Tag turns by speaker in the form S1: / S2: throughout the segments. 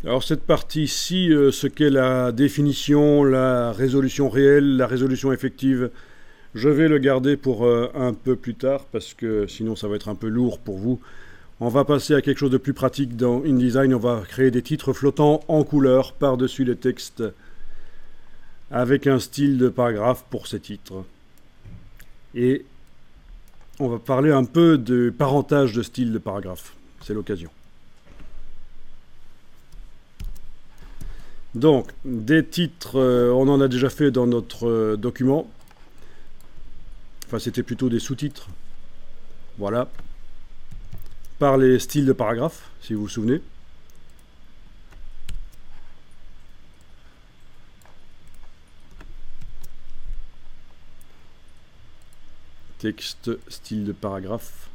S1: Alors cette partie-ci, ce qu'est la définition, la résolution réelle, la résolution effective, je vais le garder pour un peu plus tard parce que sinon ça va être un peu lourd pour vous. On va passer à quelque chose de plus pratique dans InDesign. On va créer des titres flottants en couleur par-dessus les textes avec un style de paragraphe pour ces titres. Et on va parler un peu de parentage de style de paragraphe. C'est l'occasion. Donc, des titres, on en a déjà fait dans notre document. Enfin, c'était plutôt des sous-titres. Voilà. Par les styles de paragraphe, si vous vous souvenez. Texte, style de paragraphe.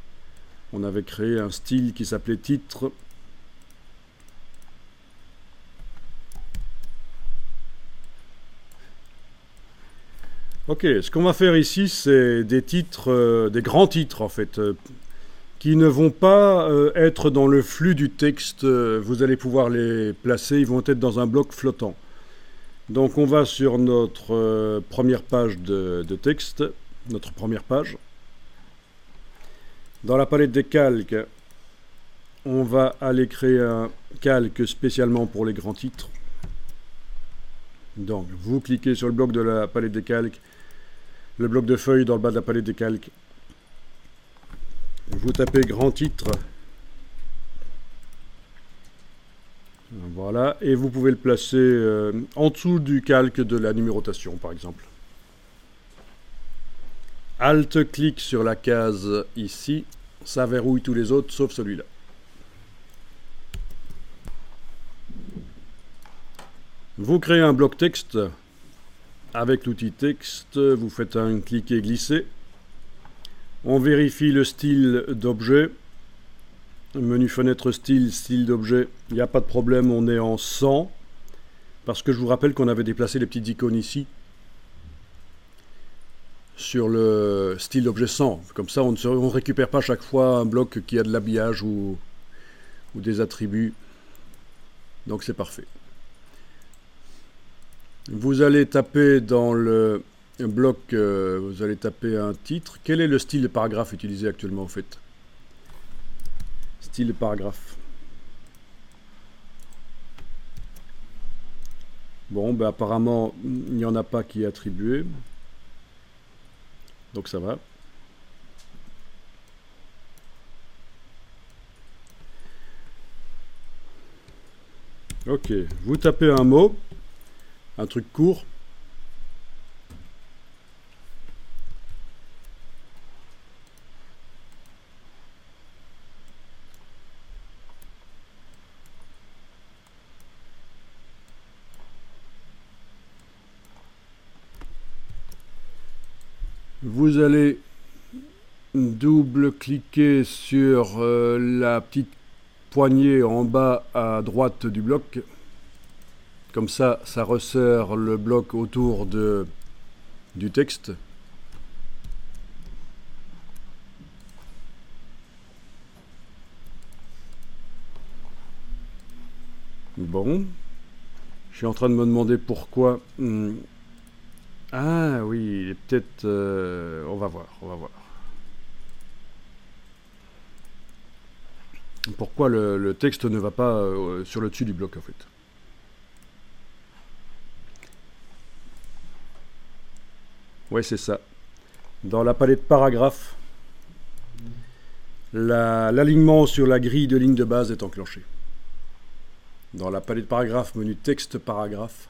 S1: On avait créé un style qui s'appelait titre. Ok, ce qu'on va faire ici, c'est des titres, des grands titres en fait, qui ne vont pas être dans le flux du texte. Vous allez pouvoir les placer, ils vont être dans un bloc flottant. Donc on va sur notre première page de texte, notre première page. Dans la palette des calques, on va aller créer un calque spécialement pour les grands titres. Donc vous cliquez sur le bloc de la palette des calques, le bloc de feuilles dans le bas de la palette des calques. Vous tapez grand titre. Voilà, et vous pouvez le placer en dessous du calque de la numérotation, par exemple. Alt-clic sur la case ici, ça verrouille tous les autres sauf celui-là. Vous créez un bloc texte avec l'outil texte, vous faites un cliquer glisser. On vérifie le style d'objet. Menu fenêtre style, style d'objet, il n'y a pas de problème, on est en 100. Parce que je vous rappelle qu'on avait déplacé les petites icônes ici. Sur le style d'objet 100. Comme ça, on ne récupère pas chaque fois un bloc qui a de l'habillage ou des attributs. Donc c'est parfait. Vous allez taper dans le bloc, vous allez taper un titre. Quel est le style de paragraphe utilisé actuellement en fait? Style de paragraphe. Bon, ben apparemment, il n'y en a pas qui est attribué. Donc ça va. Ok, vous tapez un mot, un truc court. Vous allez double-cliquer sur la petite poignée en bas à droite du bloc. Comme ça, ça resserre le bloc autour du texte. Bon. Je suis en train de me demander pourquoi... Ah oui, peut-être... on va voir, on va voir. Pourquoi le texte ne va pas sur le dessus du bloc en fait. Ouais, c'est ça. Dans la palette paragraphe, l'alignement sur la grille de ligne de base est enclenché. Dans la palette paragraphe, menu texte paragraphe,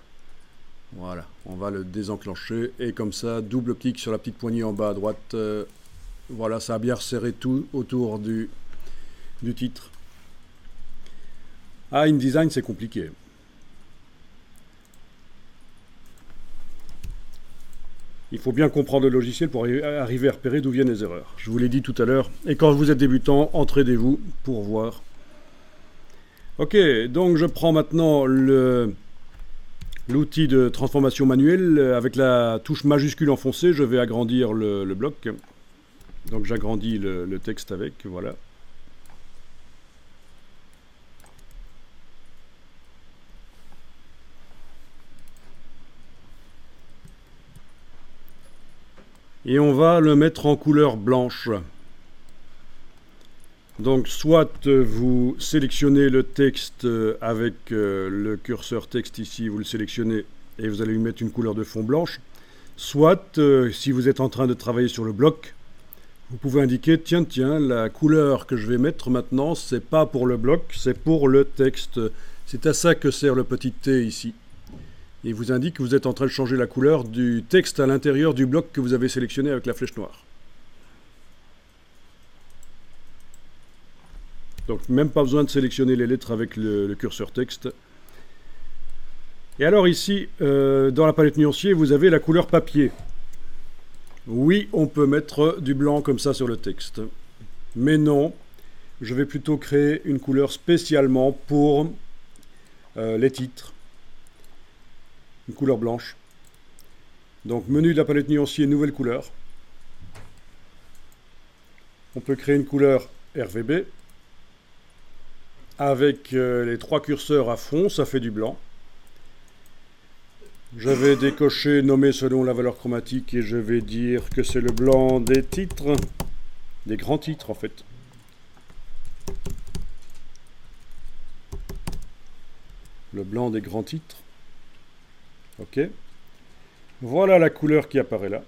S1: voilà, on va le désenclencher et comme ça, double-clic sur la petite poignée en bas à droite. Voilà, ça a bien resserré tout autour du titre. Ah, InDesign, c'est compliqué. Il faut bien comprendre le logiciel pour arriver à repérer d'où viennent les erreurs. Je vous l'ai dit tout à l'heure. Et quand vous êtes débutant, entraînez-vous pour voir. Ok, donc je prends maintenant l'outil de transformation manuelle. Avec la touche majuscule enfoncée, je vais agrandir le bloc. Donc j'agrandis le texte avec, voilà. et on va le mettre en couleur blanche. Donc soit vous sélectionnez le texte avec le curseur texte ici, vous le sélectionnez et vous allez lui mettre une couleur de fond blanche, soit si vous êtes en train de travailler sur le bloc, vous pouvez indiquer tiens, la couleur que je vais mettre maintenant, c'est pas pour le bloc, c'est pour le texte. C'est à ça que sert le petit T ici. Il vous indique que vous êtes en train de changer la couleur du texte à l'intérieur du bloc que vous avez sélectionné avec la flèche noire. Donc même pas besoin de sélectionner les lettres avec le curseur texte. Et alors ici, dans la palette nuancier, vous avez la couleur papier. Oui, on peut mettre du blanc comme ça sur le texte. Mais non, je vais plutôt créer une couleur spécialement pour les titres. Une couleur blanche. Donc menu de la palette nuancier, nouvelle couleur. On peut créer une couleur RVB. Avec les 3 curseurs à fond, ça fait du blanc. Je vais décocher, nommer selon la valeur chromatique et je vais dire que c'est le blanc des titres, des grands titres en fait. Le blanc des grands titres. Ok. Voilà la couleur qui apparaît là.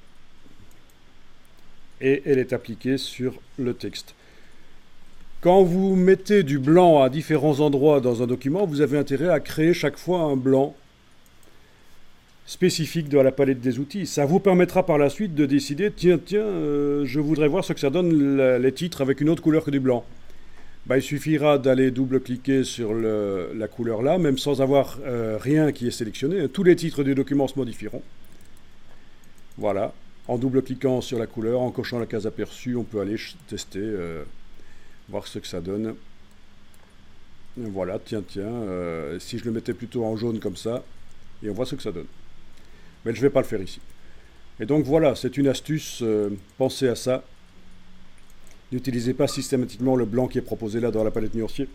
S1: Et elle est appliquée sur le texte. Quand vous mettez du blanc à différents endroits dans un document, vous avez intérêt à créer chaque fois un blanc spécifique de la palette des outils. Ça vous permettra par la suite de décider, tiens, je voudrais voir ce que ça donne les titres avec une autre couleur que du blanc. Il suffira d'aller double-cliquer sur la couleur là, même sans avoir rien qui est sélectionné. Tous les titres du document se modifieront. Voilà. En double-cliquant sur la couleur, en cochant la case aperçue, on peut aller tester, voir ce que ça donne. Voilà, si je le mettais plutôt en jaune comme ça, et on voit ce que ça donne. Mais je ne vais pas le faire ici. Et donc voilà, c'est une astuce, pensez à ça. N'utilisez pas systématiquement le blanc qui est proposé là dans la palette nuancier.